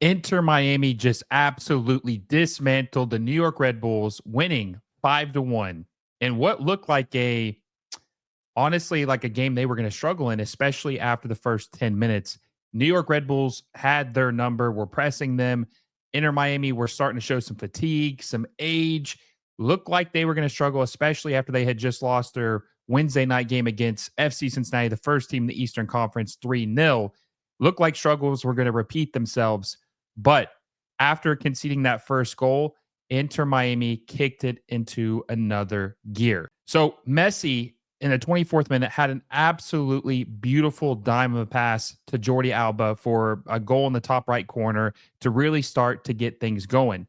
Inter Miami just absolutely dismantled the New York Red Bulls, winning 5-1 in what looked like honestly like a game they were going to struggle in, especially after the first 10 minutes. New York Red Bulls had their number, were pressing them. Inter Miami were starting to show some fatigue, some age, looked like they were going to struggle, especially after they had just lost their Wednesday night game against FC Cincinnati, the first team in the Eastern Conference, 3-0. Looked like struggles were going to repeat themselves. But after conceding that first goal, Inter Miami kicked it into another gear. So Messi in the 24th minute had an absolutely beautiful dime of a pass to Jordi Alba for a goal in the top right corner to really start to get things going.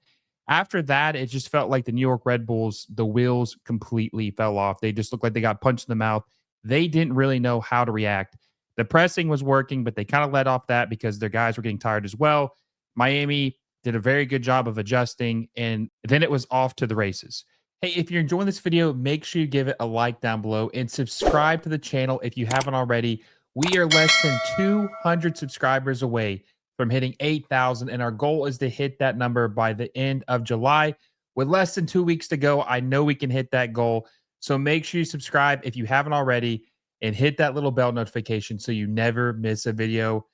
After that, it just felt like the New York Red Bulls, the wheels completely fell off. They just looked like they got punched in the mouth. They didn't really know how to react. The pressing was working, but they kind of let off that because their guys were getting tired as well. Miami did a very good job of adjusting, and then it was off to the races. Hey, if you're enjoying this video, make sure you give it a like down below and subscribe to the channel if you haven't already. We are less than 200 subscribers away from hitting 8,000, and our goal is to hit that number by the end of July. With less than 2 weeks to go, I know we can hit that goal. So make sure you subscribe if you haven't already and hit that little bell notification so you never miss a video.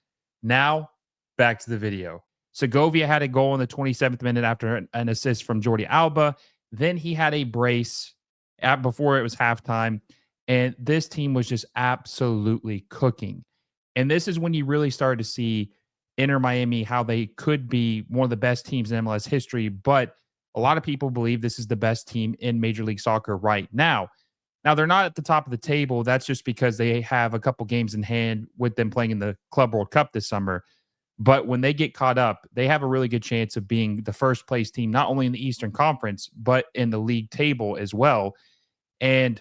Now, back to the video. Segovia had a goal in the 27th minute after an assist from Jordi Alba. Then he had a brace before it was halftime. And this team was just absolutely cooking. And this is when you really started to see Inter Miami, how they could be one of the best teams in MLS history. But a lot of people believe this is the best team in Major League Soccer right now. Now, they're not at the top of the table. That's just because they have a couple games in hand with them playing in the Club World Cup this summer. But when they get caught up, they have a really good chance of being the first place team, not only in the Eastern Conference, but in the league table as well. And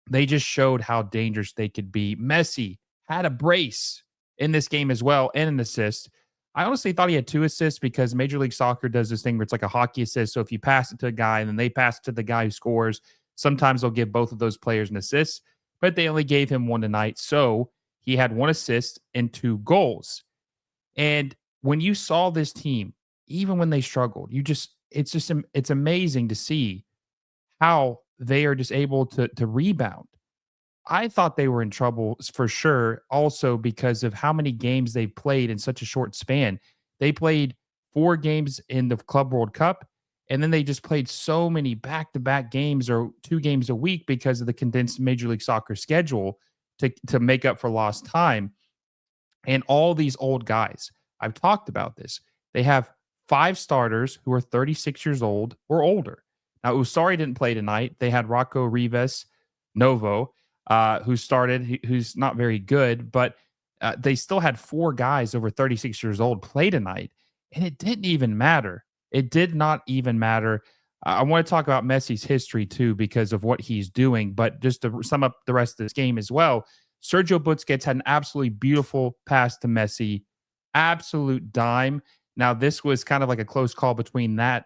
they just showed how dangerous they could be. Messi had a brace in this game as well and an assist. I honestly thought he had two assists because Major League Soccer does this thing where it's like a hockey assist. So if you pass it to a guy and then they pass it to the guy who scores, sometimes they'll give both of those players an assist, but they only gave him one tonight. So he had one assist and two goals. And when you saw this team, even when they struggled, it's amazing to see how they are just able to rebound. I thought they were in trouble for sure, also because of how many games they played in such a short span. They played 4 games in the Club World Cup, and then they just played so many back-to-back games or 2 games a week because of the condensed Major League Soccer schedule to make up for lost time. And all these old guys, I've talked about this. They have 5 starters who are 36 years old or older. Now, Usari didn't play tonight. They had Rocco Rivas Novo, who started, who's not very good, but they still had 4 guys over 36 years old play tonight. And it didn't even matter. It did not even matter. I want to talk about Messi's history too, because of what he's doing. But just to sum up the rest of this game as well, Sergio Busquets had an absolutely beautiful pass to Messi, absolute dime. Now, this was kind of like a close call between that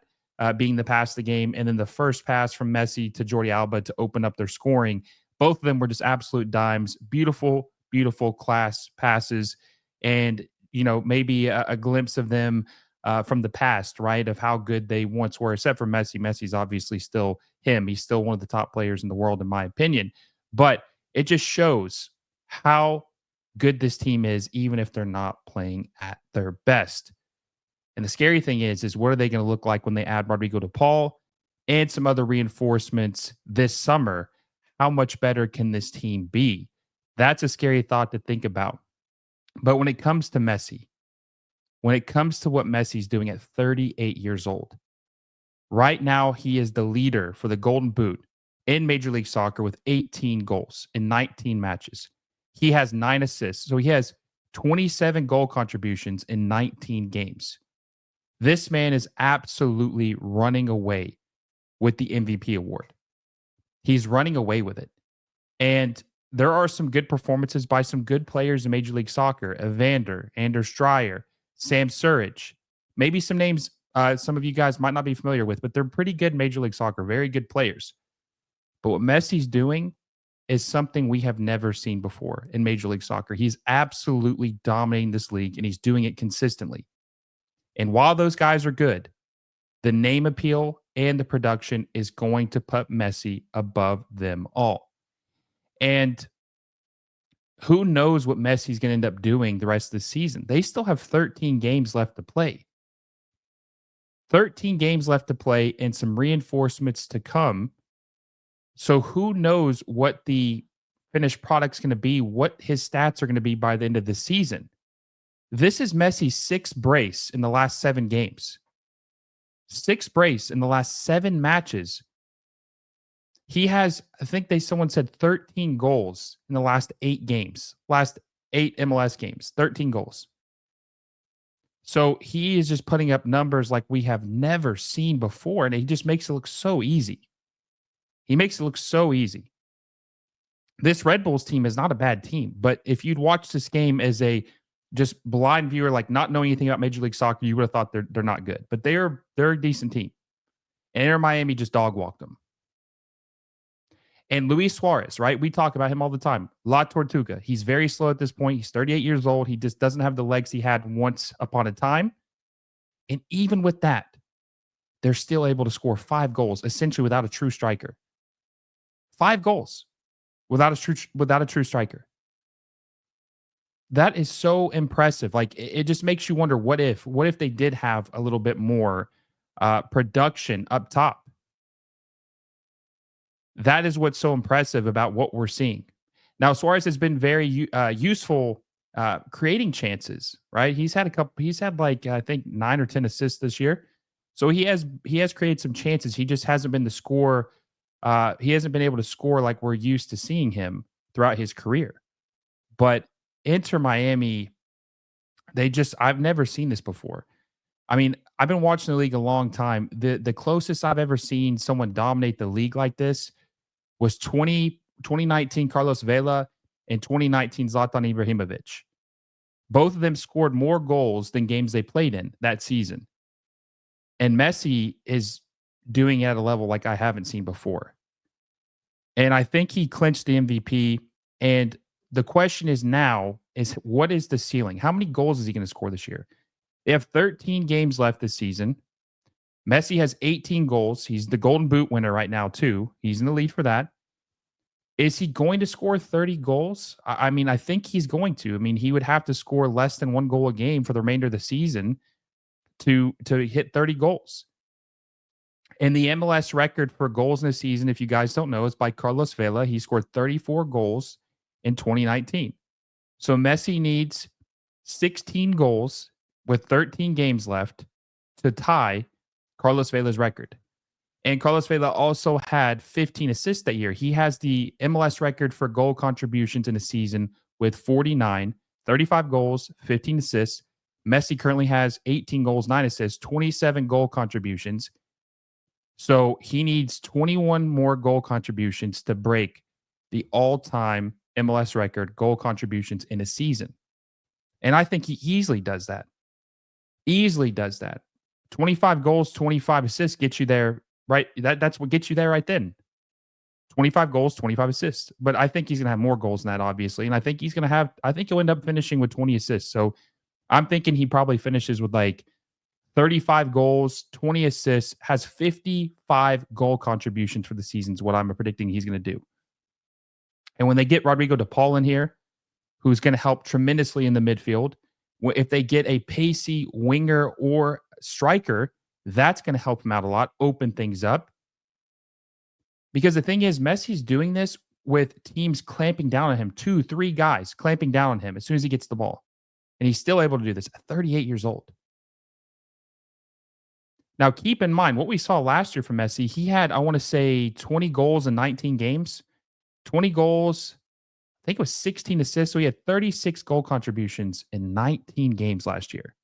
being the pass of the game and then the first pass from Messi to Jordi Alba to open up their scoring. Both of them were just absolute dimes. Beautiful, beautiful class passes. And, maybe a glimpse of them from the past, right? Of how good they once were, except for Messi. Messi's obviously still him. He's still one of the top players in the world, in my opinion. But it just shows how good this team is, even if they're not playing at their best. And the scary thing is what are they going to look like when they add Rodrigo de Paul and some other reinforcements this summer? How much better can this team be? That's a scary thought to think about. But when it comes to Messi, when it comes to what Messi's doing at 38 years old, right now he is the leader for the Golden Boot in Major League Soccer with 18 goals in 19 matches. He has 9 assists. So he has 27 goal contributions in 19 games. This man is absolutely running away with the MVP award. He's running away with it. And there are some good performances by some good players in Major League Soccer. Evander, Anders Dreyer, Sam Surridge. Maybe some names some of you guys might not be familiar with, but they're pretty good in Major League Soccer, very good players. But what Messi's doing is something we have never seen before in Major League Soccer. He's absolutely dominating this league, and he's doing it consistently. And while those guys are good, the name appeal and the production is going to put Messi above them all. And who knows what Messi's going to end up doing the rest of the season? They still have 13 games left to play. 13 games left to play and some reinforcements to come. So who knows what the finished product's going to be, what his stats are going to be by the end of the season. This is Messi's sixth brace in the last 7 games. Sixth brace in the last 7 matches. He has, I think someone said 13 goals in the last 8 games, last 8 MLS games, 13 goals. So he is just putting up numbers like we have never seen before, and he just makes it look so easy. He makes it look so easy. This Red Bulls team is not a bad team, but if you'd watched this game as a just blind viewer, like not knowing anything about Major League Soccer, you would have thought they're not good. But they're a decent team. And Inter Miami just dog walked them. And Luis Suarez, right? We talk about him all the time. La Tortuga. He's very slow at this point. He's 38 years old. He just doesn't have the legs he had once upon a time. And even with that, they're still able to score 5 goals, essentially without a true striker. 5 goals without a true striker. That is so impressive. Like it just makes you wonder, what if they did have a little bit more production up top? That is what's so impressive about what we're seeing. Now, Suarez has been very useful creating chances, right? He's had like I think 9 or 10 assists this year. So he has created some chances. He just hasn't been the score. He hasn't been able to score like we're used to seeing him throughout his career. But Inter Miami, I've never seen this before. I mean, I've been watching the league a long time. The closest I've ever seen someone dominate the league like this was 2019 Carlos Vela and 2019 Zlatan Ibrahimovic. Both of them scored more goals than games they played in that season. And Messi is doing it at a level like I haven't seen before. And I think he clinched the MVP. And the question is now is, what is the ceiling? How many goals is he going to score this year? They have 13 games left this season. Messi has 18 goals. He's the Golden Boot winner right now, too. He's in the lead for that. Is he going to score 30 goals? I mean, I think he's going to. I mean, he would have to score less than 1 goal a game for the remainder of the season to hit 30 goals. And the MLS record for goals in a season, if you guys don't know, is by Carlos Vela. He scored 34 goals in 2019. So Messi needs 16 goals with 13 games left to tie Carlos Vela's record. And Carlos Vela also had 15 assists that year. He has the MLS record for goal contributions in a season with 49, 35 goals, 15 assists. Messi currently has 18 goals, 9 assists, 27 goal contributions. So he needs 21 more goal contributions to break the all-time MLS record goal contributions in a season. And I think he easily does that. Easily does that. 25 goals, 25 assists gets you there, right? That's what gets you there right then. 25 goals, 25 assists. But I think he's going to have more goals than that, obviously. And I think he'll end up finishing with 20 assists. So I'm thinking he probably finishes with like 35 goals, 20 assists, has 55 goal contributions for the season is what I'm predicting he's going to do. And when they get Rodrigo de Paul in here, who's going to help tremendously in the midfield, if they get a pacey winger or striker, that's going to help him out a lot, open things up. Because the thing is, Messi's doing this with teams clamping down on him, 2, 3 guys clamping down on him as soon as he gets the ball. And he's still able to do this at 38 years old. Now, keep in mind, what we saw last year from Messi, he had, I want to say, 20 goals in 19 games. 20 goals, I think it was 16 assists. So he had 36 goal contributions in 19 games last year,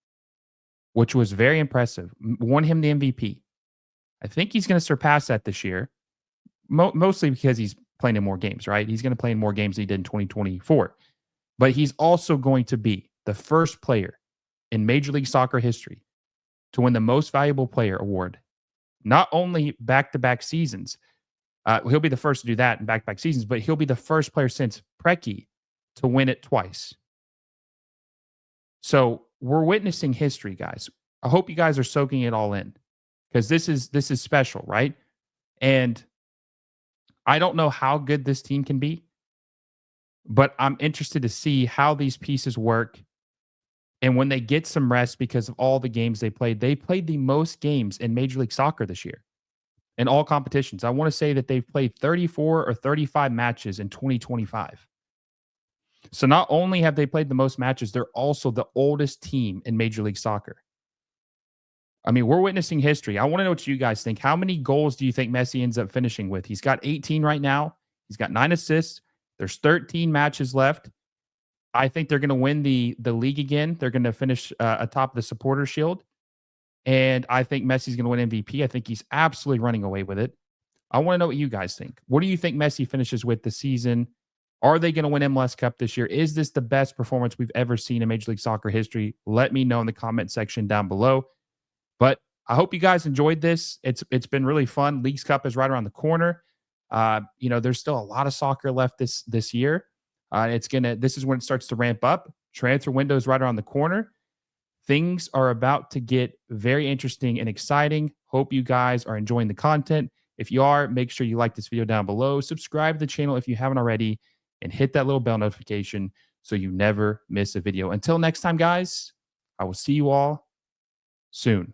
which was very impressive. Won him the MVP. I think he's going to surpass that this year, mostly because he's playing in more games, right? He's going to play in more games than he did in 2024. But he's also going to be the first player in Major League Soccer history to win the Most Valuable Player award. Not only back-to-back seasons, he'll be the first to do that in back-to-back seasons, but he'll be the first player since Preki to win it twice. So we're witnessing history, guys. I hope you guys are soaking it all in because this is special, right? And I don't know how good this team can be, but I'm interested to see how these pieces work. And when they get some rest because of all the games they played the most games in Major League Soccer this year in all competitions. I want to say that they've played 34 or 35 matches in 2025. So not only have they played the most matches, they're also the oldest team in Major League Soccer. I mean, we're witnessing history. I want to know what you guys think. How many goals do you think Messi ends up finishing with? He's got 18 right now. He's got 9 assists. There's 13 matches left. I think they're going to win the league again. They're going to finish atop the supporter shield. And I think Messi's going to win MVP. I think he's absolutely running away with it. I want to know what you guys think. What do you think Messi finishes with this season? Are they going to win MLS Cup this year? Is this the best performance we've ever seen in Major League Soccer history? Let me know in the comment section down below. But I hope you guys enjoyed this. It's been really fun. Leagues Cup is right around the corner. There's still a lot of soccer left this year. This is when it starts to ramp up. Transfer window is right around the corner. Things are about to get very interesting and exciting. Hope you guys are enjoying the content. If you are, make sure you like this video down below. Subscribe to the channel if you haven't already, and hit that little bell notification so you never miss a video. Until next time, guys, I will see you all soon.